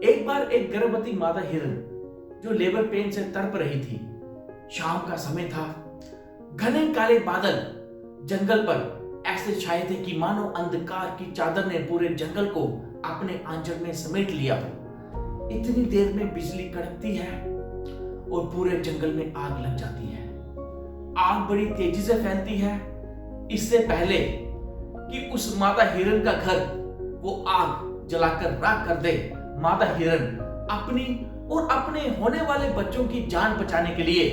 एक बार एक गर्भवती मादा हिरन जो लेबर पेन से तड़प रही थी। शाम का समय था। घने काले बादल जंगल पर ऐसे छाए थे कि मानो अंधकार की चादर ने पूरे जंगल को अपने आंचल में समेट लिया हो। इतनी देर में बिजली कड़कती है और पूरे जंगल में आग लग जाती है। आग बड़ी तेजी से फैलती है। इससे पहले कि उस मादा हिरन का घर वो आग जलाकर राख कर दे, मादा हिरन अपनी और अपने होने वाले बच्चों की जान बचाने के लिए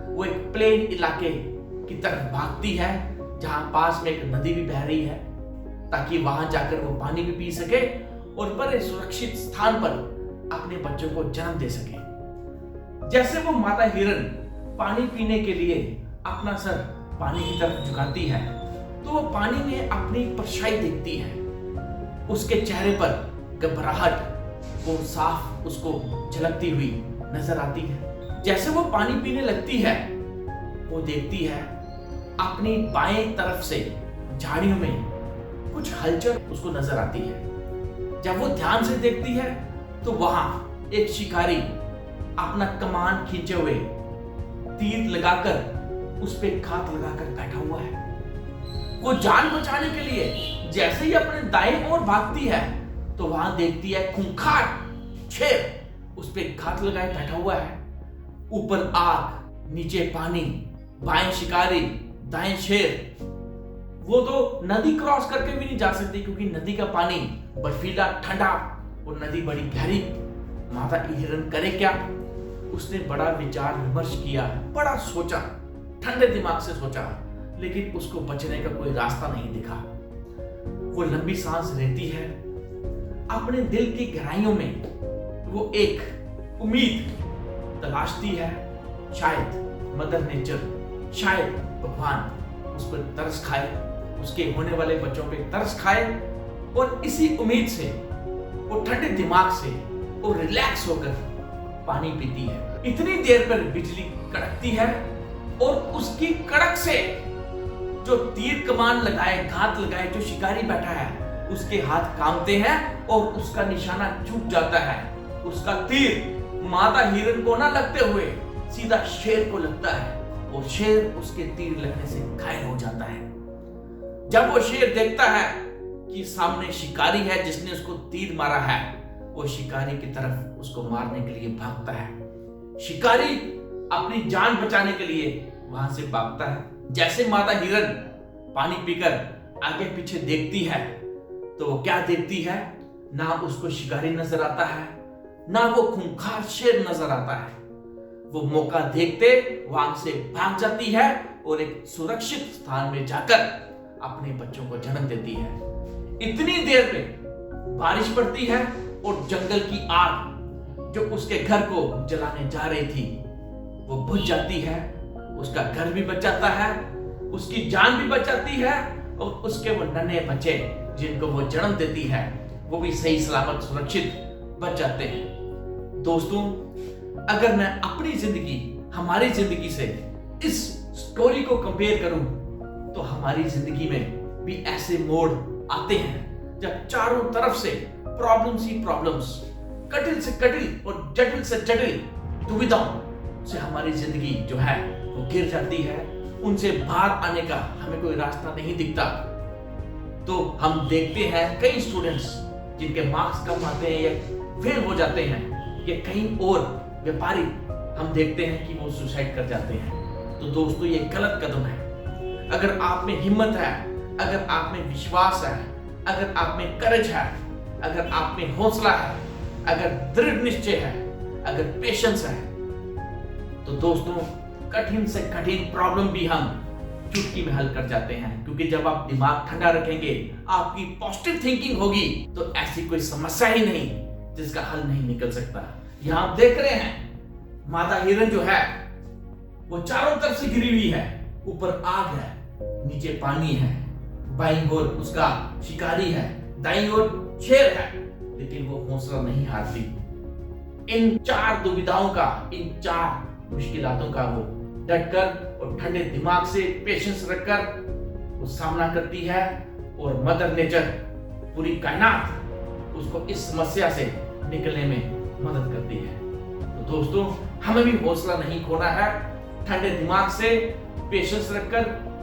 वो एक प्लेन इलाके की तरफ भागती है जहां पास में एक नदी भी बह रही है, ताकि वहां जाकर वो पानी भी पी सके और बड़े सुरक्षित स्थान पर अपने बच्चों को जन्म दे सके। जैसे वो माता हिरन पानी पीने के लिए अपना सर पानी की तरफ झुकाती है तो वो पानी में अपनी परछाई देखती है। उसके चेहरे पर घबराहट वो साफ उसको झलकती हुई नजर आती है। जैसे वो पानी पीने लगती है वो देखती है अपनी बाएं तरफ से झाड़ियों में कुछ हलचल उसको नजर आती है। जब वो ध्यान से देखती है तो वहां एक शिकारी अपना कमान खींचे हुए तीर लगाकर उस पे घात लगाकर बैठा हुआ है। वो जान बचाने के लिए जैसे ही अपने दाएं ओर भागती है तो वहां देखती है खूंखार शेर उस पे घात लगाए बैठा हुआ है। ऊपर आग, नीचे पानी, बाएं शिकारी, दाएं शेर। वो तो नदी क्रॉस करके भी नहीं जा सकती क्योंकि नदी का पानी बर्फीला, ठंडा और नदी बड़ी गहरी। माता हिरन करे क्या? उसने बड़ा विचार विमर्श किया, बड़ा सोचा, ठंडे दिमाग से सोचा, लेकिन उसको बचने का कोई रास्ता नहीं दिखा। वो लंबी सांस लेती है। अपने दिल की गहराइयों में वो एक उम्मीद तलाशती है। शायद मदर नेचर, शायद भगवान उस पर तरस खाए, उसके होने वाले बच्चों पे तरस खाए। और इसी उम्मीद से वो ठंडे दिमाग से और रिलैक्स होकर पानी पीती है। इतनी देर पर बिजली कड़कती है और उसकी कड़क से जो तीर कमान लगाए, घात लगाए जो शिकारी बैठा है उसके हाथ कांपते हैं और उसका निशाना चूक जाता है। उसका तीर मादा हिरन को ना लगते हुए सीधा शेर को लगता है और शेर उसके तीर लगने से घायल हो जाता है। जब वो शेर देखता है कि सामने शिकारी है जिसने उसको तीर मारा है, वो शिकारी की तरफ उसको मारने के लिए भागता है। शिकारी अपनी जान बचाने के लिए वहां से भागता है। जैसे माता हिरन पानी पीकर आगे पीछे देखती है तो वो क्या देखती है? ना उसको शिकारी नजर आता है, ना वो खूंखार शेर नजर आता है। वो मौका देखते वहां से भाग जाती है और एक सुरक्षित स्थान में जाकर अपने बच्चों को जन्म देती है। इतनी देर में बारिश पड़ती है और जंगल की आग जो उसके घर को जलाने जा रही थी वो बुझ जाती है। उसका घर भी बच जाता है, उसकी जान भी बच जाती है और उसके वो नन्हे बच्चे जिनको वो जन्म देती है वो भी सही सलामत सुरक्षित बच जाते हैं। दोस्तों, अगर मैं अपनी जिंदगी, हमारी जिंदगी से इस स्टोरी को कंपेयर करूं तो हमारी जिंदगी में भी ऐसे मोड़ आते हैं जब चारों तरफ से प्रॉब्लम्स ही प्रॉब्लम्स, कठिन से कठिन और जटिल से जटिल दुविधाओं से हमारी जिंदगी जो है वो गिर जाती है। उनसे बाहर आने का हमें कोई रास्ता नहीं दिखता। तो हम देखते हैं कई स्टूडेंट्स जिनके मार्क्स कम आते हैं या फेल हो जाते हैं, या कहीं और व्यापारी हम देखते हैं कि वो सुसाइड कर जाते हैं। तो दोस्तों, ये गलत कदम है। अगर आप में हिम्मत है, अगर आप में विश्वास है, अगर आप में करेज है, अगर आप में हौसला है, अगर दृढ़ निश्चय है, अगर पेशेंस है, तो दोस्तों कठिन से कठिन प्रॉब्लम भी हम चुटकी में हल कर जाते हैं। क्योंकि जब आप दिमाग ठंडा रखेंगे, आपकी पॉजिटिव थिंकिंग होगी, तो ऐसी कोई समस्या ही नहीं जिसका हल नहीं निकल सकता। यहां आप देख रहे हैं माता हिरन जो है वो चारों तरफ से घिरी हुई है। ऊपर आग है, नीचे पानी है, बाईं ओर उसका शिकारी है, दाईं ओर शेर है, लेकिन वो हौसला नहीं हारती। इन चार दुविधाओं का, इन चार मुश्किलातों का वो डटकर और ठंडे दिमाग से पेशेंस रखकर वो सामना करती है और मदर नेचर, पूरी कायनात उसको इस समस्या से निकलने में मदद करती है। तो दोस्तों, हमें भी हौसला नहीं खोना है। ठंडे दिमाग से, पेशेंस रखकर,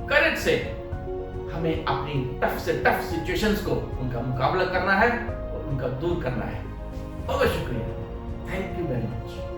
करेज से हमें अपनी टफ से टफ सिचुएशंस को उनका मुकाबला करना है और उनका दूर करना है। बहुत शुक्रिया। Thank you very much.